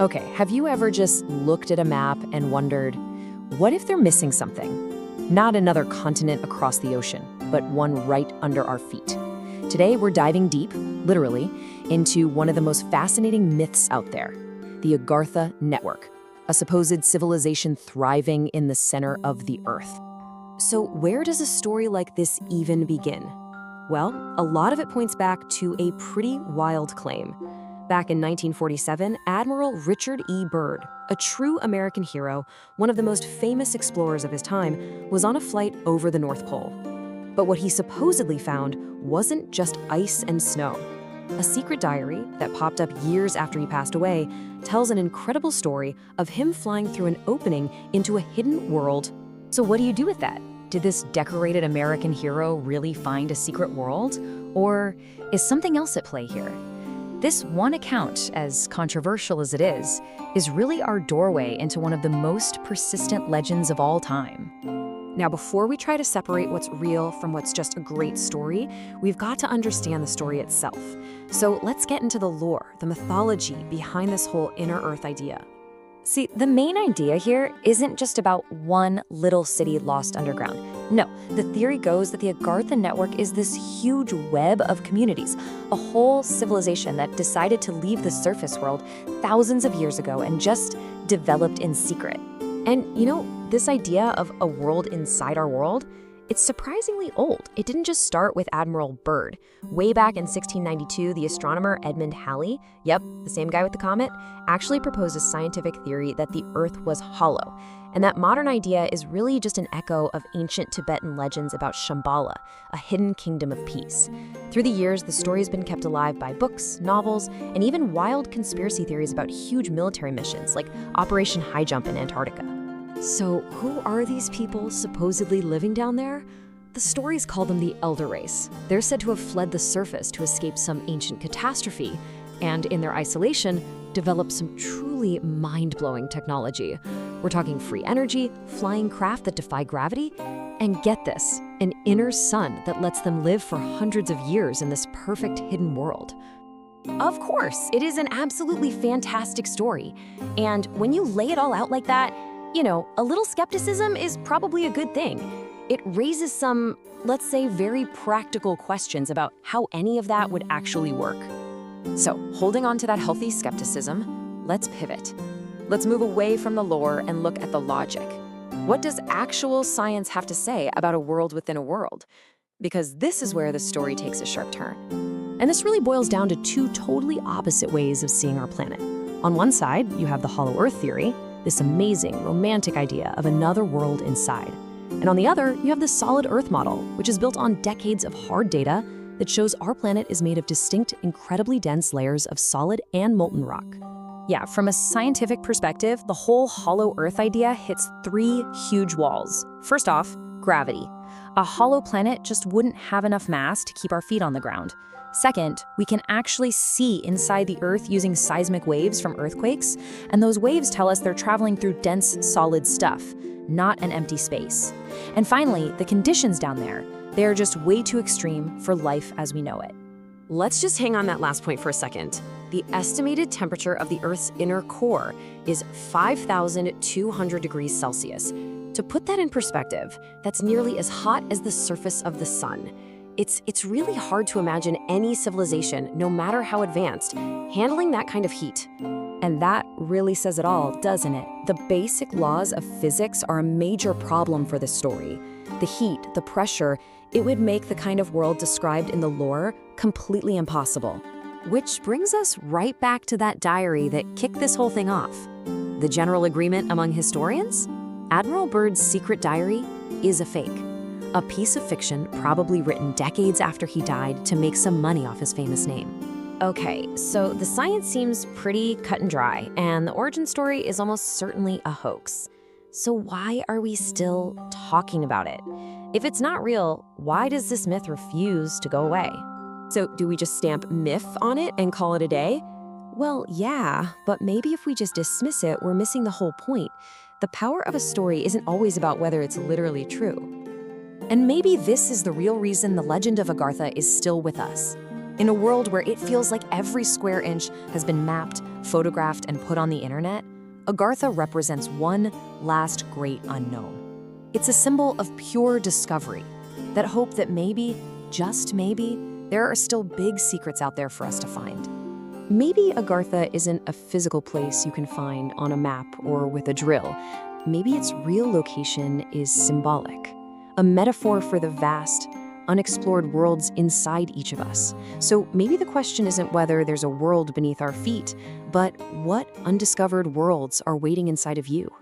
Okay, have you ever just looked at a map and wondered, what if they're missing something? Not another continent across the ocean, but one right under our feet. Today, we're diving deep, literally, into one of the most fascinating myths out there, the Agartha Network, a supposed civilization thriving in the center of the Earth. So where does a story like this even begin? Well, a lot of it points back to a pretty wild claim. Back in 1947, Admiral Richard E. Byrd, a true American hero, one of the most famous explorers of his time, was on a flight over the North Pole. But what he supposedly found wasn't just ice and snow. A secret diary that popped up years after he passed away tells an incredible story of him flying through an opening into a hidden world. So what do you do with that? Did this decorated American hero really find a secret world? Or is something else at play here? This one account, as controversial as it is really our doorway into one of the most persistent legends of all time. Now, before we try to separate what's real from what's just a great story, we've got to understand the story itself. So let's get into the lore, the mythology behind this whole inner Earth idea. See, the main idea here isn't just about one little city lost underground. No, the theory goes that the Agartha Network is this huge web of communities, a whole civilization that decided to leave the surface world thousands of years ago and just developed in secret. And you know, this idea of a world inside our world, it's surprisingly old. It didn't just start with Admiral Byrd. Way back in 1692, the astronomer Edmund Halley, yep, the same guy with the comet, actually proposed a scientific theory that the Earth was hollow. And that modern idea is really just an echo of ancient Tibetan legends about Shambhala, a hidden kingdom of peace. Through the years, the story has been kept alive by books, novels, and even wild conspiracy theories about huge military missions like Operation Highjump in Antarctica. So who are these people supposedly living down there? The stories call them the Elder Race. They're said to have fled the surface to escape some ancient catastrophe, and in their isolation, developed some truly mind-blowing technology. We're talking free energy, flying craft that defy gravity, and get this, an inner sun that lets them live for hundreds of years in this perfect hidden world. Of course, it is an absolutely fantastic story. And when you lay it all out like that, you know, a little skepticism is probably a good thing. It raises some, let's say, very practical questions about how any of that would actually work. So, holding on to that healthy skepticism, let's pivot. Let's move away from the lore and look at the logic. What does actual science have to say about a world within a world? Because this is where the story takes a sharp turn. And this really boils down to two totally opposite ways of seeing our planet. On one side, you have the hollow Earth theory, this amazing, romantic idea of another world inside. And on the other, you have the solid Earth model, which is built on decades of hard data that shows our planet is made of distinct, incredibly dense layers of solid and molten rock. Yeah, from a scientific perspective, the whole hollow Earth idea hits three huge walls. First off, gravity. A hollow planet just wouldn't have enough mass to keep our feet on the ground. Second, we can actually see inside the Earth using seismic waves from earthquakes, and those waves tell us they're traveling through dense, solid stuff, not an empty space. And finally, the conditions down there, they are just way too extreme for life as we know it. Let's just hang on that last point for a second. The estimated temperature of the Earth's inner core is 5,200 degrees Celsius. To put that in perspective, that's nearly as hot as the surface of the sun. It's really hard to imagine any civilization, no matter how advanced, handling that kind of heat. And that really says it all, doesn't it? The basic laws of physics are a major problem for this story. The heat, the pressure, it would make the kind of world described in the lore completely impossible. Which brings us right back to that diary that kicked this whole thing off. The general agreement among historians? Admiral Byrd's secret diary is a fake. A piece of fiction probably written decades after he died to make some money off his famous name. Okay, so the science seems pretty cut and dry, and the origin story is almost certainly a hoax. So why are we still talking about it? If it's not real, why does this myth refuse to go away? So do we just stamp myth on it and call it a day? Well, yeah, but maybe if we just dismiss it, we're missing the whole point. The power of a story isn't always about whether it's literally true. And maybe this is the real reason the legend of Agartha is still with us. In a world where it feels like every square inch has been mapped, photographed and put on the internet, Agartha represents one last great unknown. It's a symbol of pure discovery, that hope that maybe, just maybe, there are still big secrets out there for us to find. Maybe Agartha isn't a physical place you can find on a map or with a drill. Maybe its real location is symbolic, a metaphor for the vast, unexplored worlds inside each of us. So maybe the question isn't whether there's a world beneath our feet, but what undiscovered worlds are waiting inside of you?